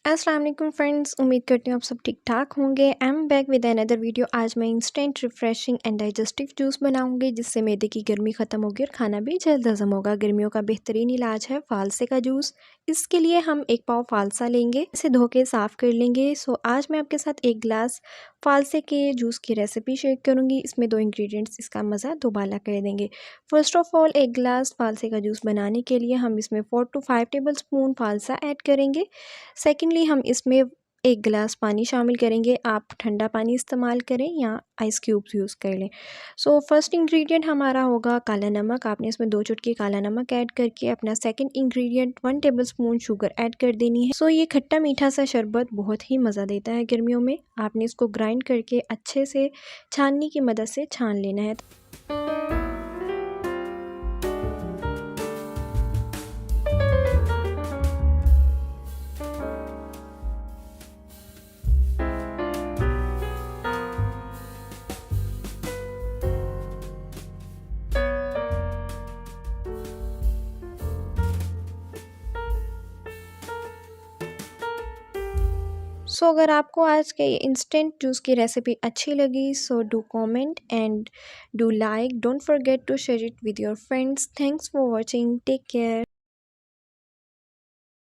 अस्सलाम वालेकुम फ्रेंड्स, उम्मीद करती हूँ आप सब ठीक ठाक होंगे। I am back with another video. आज मैं instant refreshing and digestive juice बनाऊंगी जिससे मैदे की गर्मी ख़त्म होगी और खाना भी जल्द हज़म होगा। गर्मियों का बेहतरीन इलाज है फालसे का जूस। इसके लिए हम 1 पाव फालसा लेंगे, इसे धो के साफ़ कर लेंगे। सो आज मैं आपके साथ 1 गिलास फालसे के जूस की रेसिपी शेयर करूँगी। इसमें 2 इंग्रेडिएंट्स इसका मज़ा दोबाला कर देंगे। फ़र्स्ट ऑफ़ ऑल 1 गिलास फालसे का जूस बनाने के लिए हम इसमें 4 to 5 table spoon phalsa add करेंगे। सेकेंडली हम इसमें 1 गिलास पानी शामिल करेंगे। आप ठंडा पानी इस्तेमाल करें या आइस क्यूब्स यूज़ कर लें। सो फर्स्ट इंग्रेडिएंट हमारा होगा काला नमक। आपने इसमें 2 चुटकी काला नमक ऐड करके अपना second ingredient 1 tablespoon sugar add कर देनी है। सो ये खट्टा मीठा सा शरबत बहुत ही मज़ा देता है गर्मियों में। आपने इसको ग्राइंड करके अच्छे से छाननी की मदद से छान लेना है। सो अगर आपको आज के इंस्टेंट जूस की रेसिपी अच्छी लगी so do comment and do like. Don't forget to share it with your friends. Thanks for watching. Take care.